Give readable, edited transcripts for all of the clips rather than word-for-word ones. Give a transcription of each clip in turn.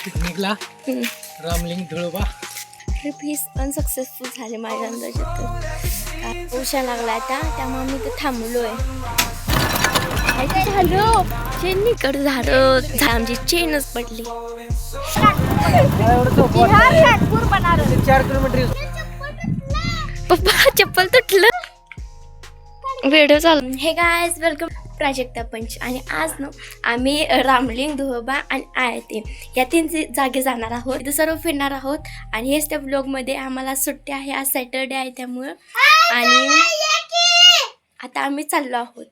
पिकनिकला Ramling Dhuloba. Trip unsuccessful झाले माझ्या अंदाजात. उशा लागला आता त्यामुळे मी इथे थांबलोय. झालं चेननीकडे झालं आमची चेनच पडली. 4 किलोमीटर. पप्पा चप्पल तुटलं. व्हिडिओ चालू. हे गायज वेलकम प्राजक्ता पंच. आणि आज ना आम्ही रामलिंग धुळोबा आणि आयते या 3 जागे जाणार आहोत. इथं सर्व फिरणार आहोत आणि हेच त्या ब्लॉगमध्ये आम्हाला सुट्टी आहे. आज सॅटरडे आहे त्यामुळं. आणि आता आम्ही चाललो आहोत.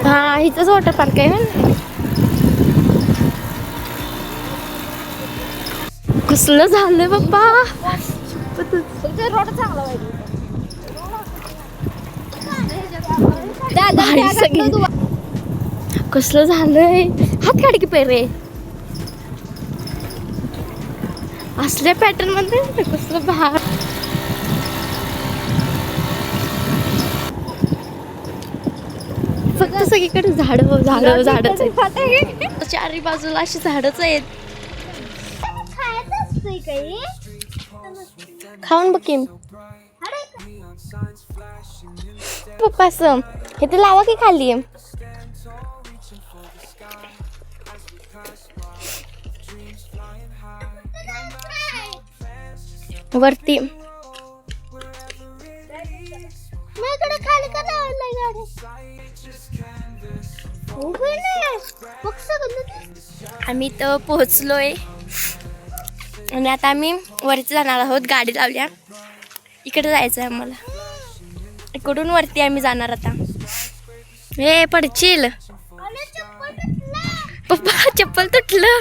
हा इथंच वॉटर पार्क आहे. कसलं झालंय बाप्पा. रोड चांगला कसलं झालंय. हात काढ की पेरे असल्या पॅटर्न मध्ये कसलं भार. फक्त सगळीकडे झाडच आहेत. चारी बाजूला अशी झाडच आहेत. खाऊन बघ पप्पा. हे ते लावा की खाली. वरती आम्ही तर पोहोचलोय आणि आता आम्ही वरती जाणार आहोत. गाडी लावल्या. इकडे जायचं आहे आम्हाला. इकडून वरती आम्ही जाणार आता. हे पडशील पप्पा. चप्पल तुटलं.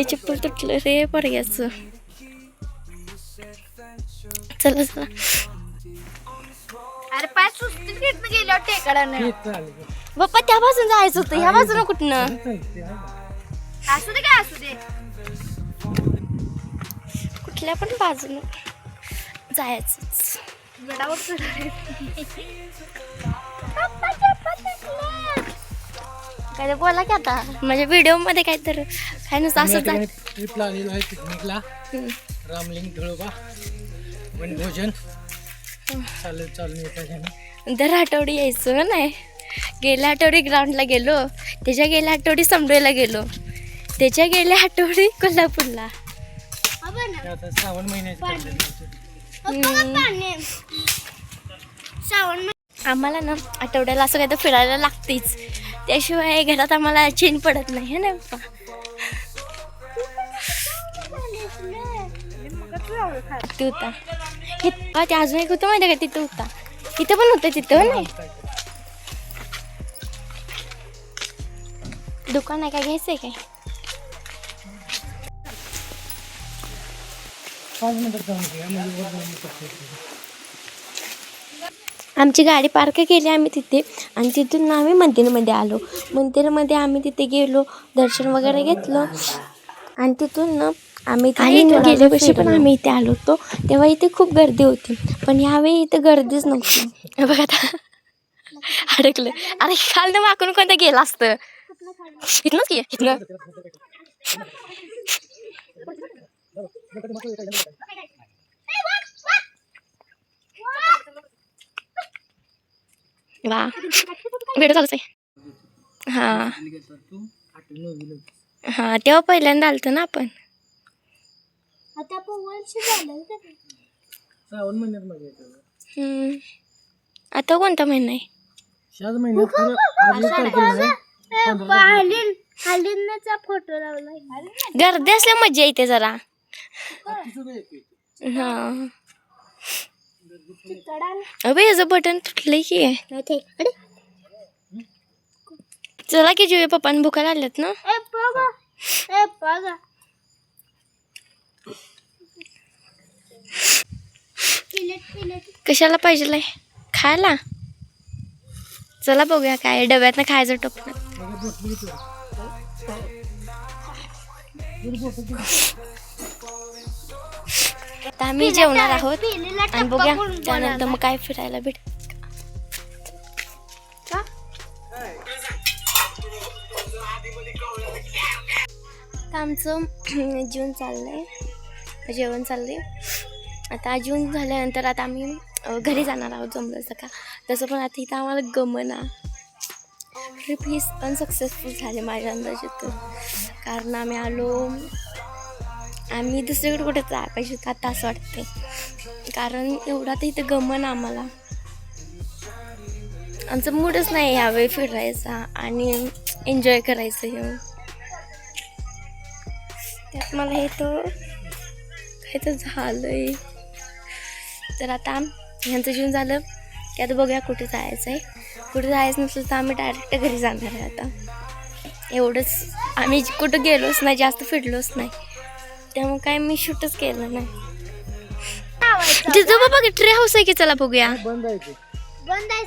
चप्पल तुटलं रे पडग्याचं. चला चला. अरे पाय सुस्तीत घेतलं गेल्यावर टेकडाने. बाप्पा त्या बाजून जायचं होतं. ह्या बाजून कुठनं. असू दे काय असू दे. कुठल्या पण बाजून जायचंच. काय बोला की आता माझ्या व्हिडिओ मध्ये काय तर काय नसतं असं. ट्रिपला आलेलो आहे पिकनिकला रामलिंग धुळोबा. वनभोजन चालून येतात. दर आठवडी यायचं नाही. गेल्या आठवडी ग्राउंडला गेलो. त्याच्या गेल्या आठवडी समडोईला गेलो. त्याच्या गेल्या आठवडी कोल्हापूरला. श्रावण महिन्यात आम्हाला ना आठवड्याला असं काय तर फिरायला लागतेच. त्याशिवाय घरात आम्हाला चैन पडत नाही है ना पप्पा. ते होता ते अजून एक होतं माहिती का. तिथं होता. तिथं पण होतं. तिथं नाही दुकान आहे काय घ्यायचंय काय. आमची गाडी पार्क केली आम्ही तिथे. आणि तिथून आम्ही मंदिरमध्ये आलो. मंदिरामध्ये आम्ही तिथे गेलो. दर्शन वगैरे घेतलं. आणि तिथून ना आम्ही गेल्या वर्षी पण आम्ही इथे आलो होतो. तेव्हा इथे खूप गर्दी होती. पण ह्यावेळी इथे गर्दीच नव्हती. बघा आता अडकलं. अरे खालनं वाकून कोणतं गेलं असतं. इथनंच की इथनं. वा व्हिडिओ चालूच आहे. हा हा तेव्हा पहिल्यांदा आलतो ना आपण. आता कोणता महिना आहे. फोटो लावलाय. गर्दी असल्या मजा येते जरा. हा अबे याचं बटन तुटलंय की आहे. चला की जेऊया, पप्पांना भुका लागल्यात ना. कशाला पाहिजे खायला? चला बघूया काय डब्यातनं खायचं टोपण. आता आम्ही जेवणार आहोत आणि बघूया त्यानंतर मग काय फिरायला भेट. आमचं जेवण चाललंय. आता जेवण झाल्यानंतर आता आम्ही घरी जाणार आहोत जमलं का. तसं पण आता इथं आम्हाला गमना. ट्रिप ही अनसक्सेसफुल झाली माझ्या अंदाजे तर. कारण आम्ही दुसरीकडे कुठे जायला पाहिजे होतं आता असं वाटते. कारण एवढा तर इथं गमन आम्हाला. आमचं मूडच नाही यावेळी फिरायचा आणि एन्जॉय करायचं हे. त्यात मला हे तर झालंय. तर आता ह्यांचं जेवण झालं की आता बघूया कुठे जायचं आहे. कुठे जायचं नसेल तर आम्ही डायरेक्ट घरी जाणार आहे. आता एवढंच, आम्ही कुठं गेलोच नाही, जास्त फिरलोच नाही, त्यामुळे काय मी शूटच केलं नाही. तिथं बाबा ट्री हाऊस आहे की, चला बघूया. बंद आहे बंद आहे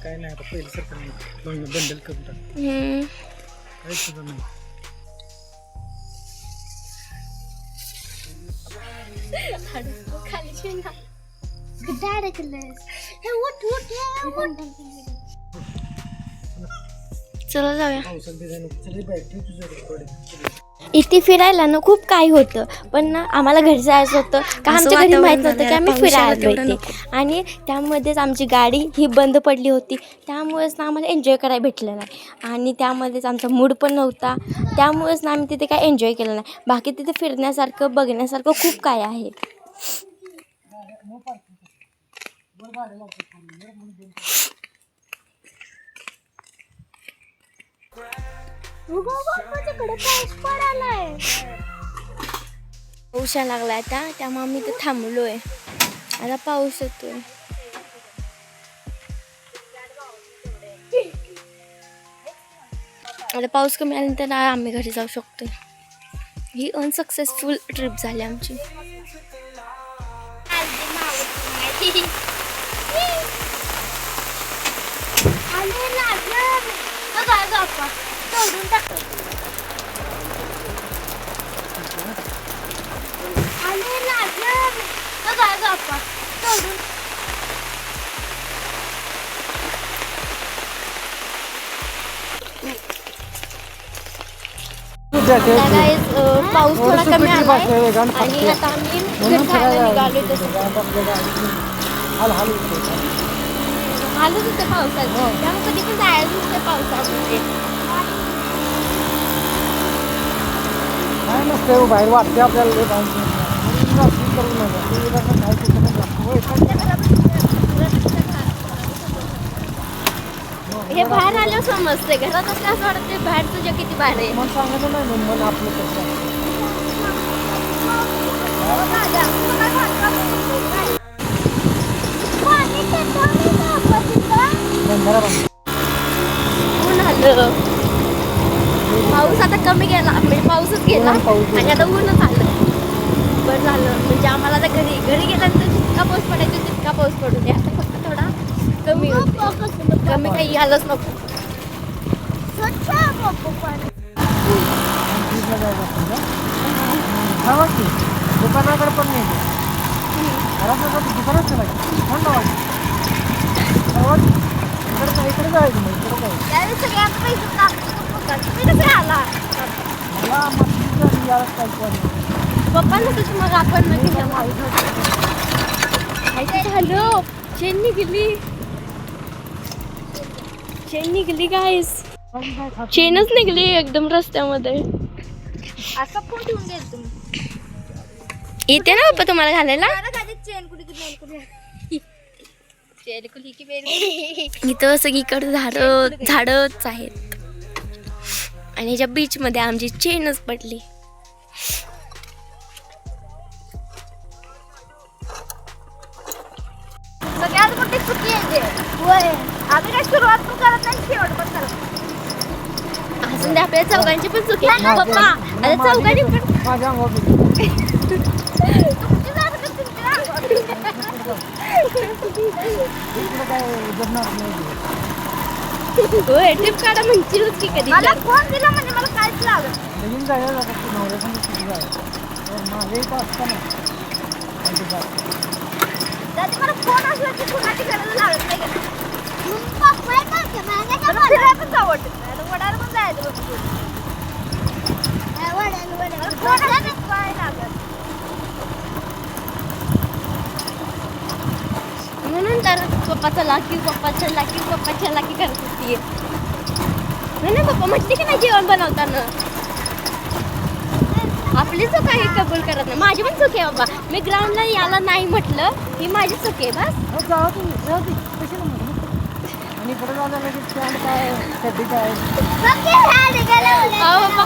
काय नाही आता पहिलं सरकार बंडल करून टाक. काहीच सुद्धा नाही. चला जाऊया. इथे फिरायला ना खूप काही होतं, पण ना आम्हाला घरी जायचं होतं का आमच्या घरी माहीत नव्हतं की आम्ही फिरायला येते. आणि त्यामध्येच आमची गाडी ही बंद पडली होती, त्यामुळेच ना आम्हाला एन्जॉय करायला भेटलं नाही. आणि त्यामध्येच आमचा मूड पण नव्हता, त्यामुळेच ना आम्ही तिथे काय एन्जॉय केलं नाही. बाकी तिथे फिरण्यासारखं बघण्यासारखं खूप काय आहे. पाऊस लागला आता, त्यामुळे आम्ही इथे थांबलोय. आता पाऊस येतोय. आता पाऊस कमी आल्यानंतर आम्ही घरी जाऊ शकतो. ही अनसक्सेसफुल ट्रिप झाली आमची. पाऊस थोडा कमी आला आणि आता आम्ही घरी जायला निघालोय. तसं आलोच होते पावसात, त्यामुळे कधी पण जायचं नसतं पावसामध्ये. काय नसतं बाहेर वाटते आपल्याला. हे बाहेर आल्यावर समजते, घरात असल्या असं वाटते बाहेर तुझ्या किती बाहेर आहे. मन सांगायचं नाही, मन आपलं ऊन आलं. पाऊस आता कमी गेला, म्हणजे पाऊसच गेला आणि आता ऊनच आलं. बरं झालं, म्हणजे आम्हाला आता घरी गेल्यानंतर जितका पाऊस पडायचा तितका पाऊस पडू दे. आता फक्त थोडा कमी कमी काही आलंच नको. दुकानाकडे पण नाही, दुकानात इकडे जायचं पप्पांना तसं मग आपण हॅलो चेन निघली गाईस. चेनच निघली एकदम रस्त्यामध्ये. असं फोन ठेवून गेल तुम्ही. येते ना पप्पा तुम्हाला घालायला. चेन कुठे इथं सगळीकडे झाडच आहेत आणि ह्याच्या बीच मध्ये आमची चेनच पडली. सगळ्यात मोठी चुकी आहे ते. होय आम्ही काय सुरुवात पण करत नाही शेवट पण करत नाही. असून ते आपल्या चौघांची पण चुकी आहे. पप्पा आता चौघांनी पण माझ्या अंगावर तुमची जागा तर तुमची जागा. इकडं काय जमणार नाही. होय ट्रिप काढा म्हणशीलच की कधी मला फोन दिला म्हणजे मला काहीच लागत. लगीन जायला लागत नवऱ्यासंग किती जायचं तर माझे इथं असताना त्यात मला फोन असला की कुणाची गरज लागत नाही का. मला फिरायलाच आवडतं. आता वडाला पण जायचं बघ. मला फोन असला की काय लागत. म्हणून तर पप्पाचा लाकी पप्पाच्या लाकी पप्पाच्या लाकी करत होती ना. पप्पा म्हटली की नाही जेवण बनवताना आपली चूक आहे कबूल करत नाही. माझी पण चूक आहे बाबा. मी ग्राउंडला यायला नाही म्हटलं ही माझी चूक आहे बस. जाऊ तुम्ही कशाला म्हणू आणि इकडे जायला लगेच पॅन्ट काय चड्डी काय अहो बाबा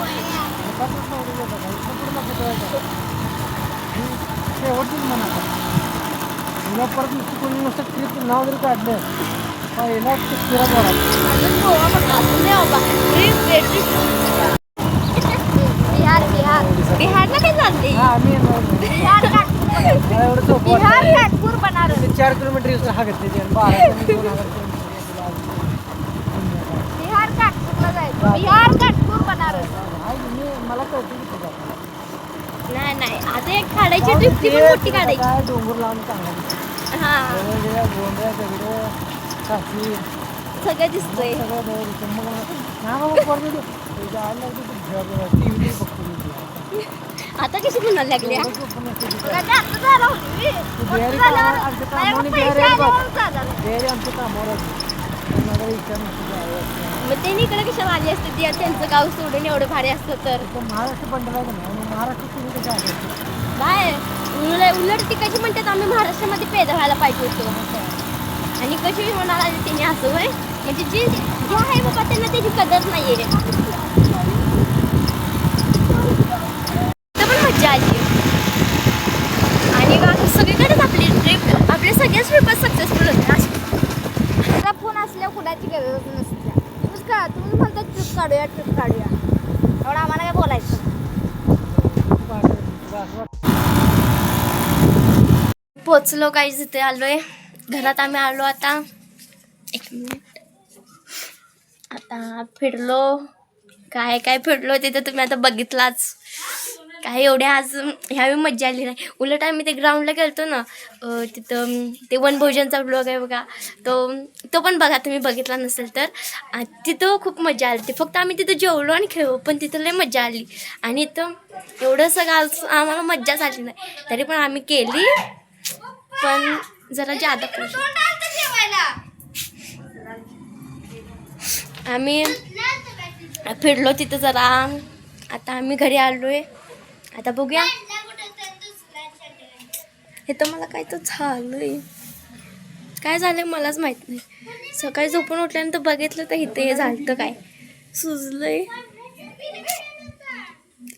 शेवटच म्हणा तुला परत नुसतं कोणी नुसतं ट्रिप नाव जरी काढलं पहिला फिरत बघा अजून गोवा म्हटलं असं नाही बाबा. ट्रिप बिहारला काय चालते. हा आम्ही बिहार कानपूर मला एवढं सोपं बिहार वाटतं. कानपूर बनारस. ते 4 किलोमीटर इथून हा घेतले ते 12 बिहार कानपूरला जायचं. बिहार कानपूर बनारस. मला कळतं की तुझं नाही नाही आता एक काढायची ट्रिप ती पण मोठी काढायची. काय डोंगर लावून चांगला हा गोंड्या दगड काशी सगळं दिसतोय. सगळं मग परत टी व्ही बघतो आता कशी म्हणायला लागल्या. बघा, आता झालं होतं मी. बिहारी झाल्यावर आमच्या माझ्याकडे कामाने पैसे बिहारी आल्यावर झालं. बिहारी आमच्या कामावर मला इच्छा नसते मग त्यांनी इकडे कशाला आली असते ती त्यांचं गाव सोडून एवढं भारी असतं तर महाराष्ट्र बंडला नाही महाराष्ट्र तुम्ही कशा आले बाय उलट ती कशी म्हणतात आम्ही महाराष्ट्रामध्ये पैदा व्हायला पाहिजे होतो. आणि कशी म्हणायला आली त्यांनी असं होय म्हणजे जे आहे बाबा त्यांना त्याची कदर नाही आहे. पण मज्जा आली आणि आता सगळीकडेच आपली ट्रिप आपल्या सगळ्याच ट्रिप सक्सेसफुल होत्या. आता फोन असल्यावर कुणाची गरज नसते. तुम्ही म्हणता ट्रिप काढूया एवढं आम्हाला काय बोलायचं. पोचलो काही तिथे आलोय घरात आम्ही आलो आता. एक मिनिट आता फिरलो काय काय फिरलो तिथे तुम्ही आता बघितलाच. काय एवढ्या आज ह्यावेळी मज्जा आली नाही. उलट आम्ही ते ग्राउंडला गेलतो ना तिथं ते वनभोजनचा ब्लॉग आहे बघा तो पण बघा तुम्ही बघितला नसेल तर. तिथं खूप मजा आली. फक्त आम्ही तिथं जेवलो आणि खेळलो पण तिथं लय मजा आली. आणि इथं एवढं सगळं आज आम्हाला मज्जाच आली नाही तरी पण आम्ही केली पण जरा जादा आम्ही फिरलो तिथं जरा. आता आम्ही घरी आलोय आता बघूया. हे तर मला काय तर झालंय काय झालंय मलाच माहित नाही. सकाळी झोपून उठल्यानंतर बघितलं तर इथे हे झालं काय सुजलंय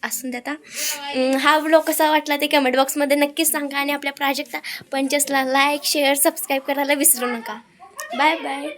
असून आता. हा व्लॉग कसा वाटला ते कमेंट बॉक्समध्ये नक्कीच सांगा आणि आपल्या प्राजक्ता पंचसला लाईक शेअर सबस्क्राईब करायला विसरू नका. Bye bye.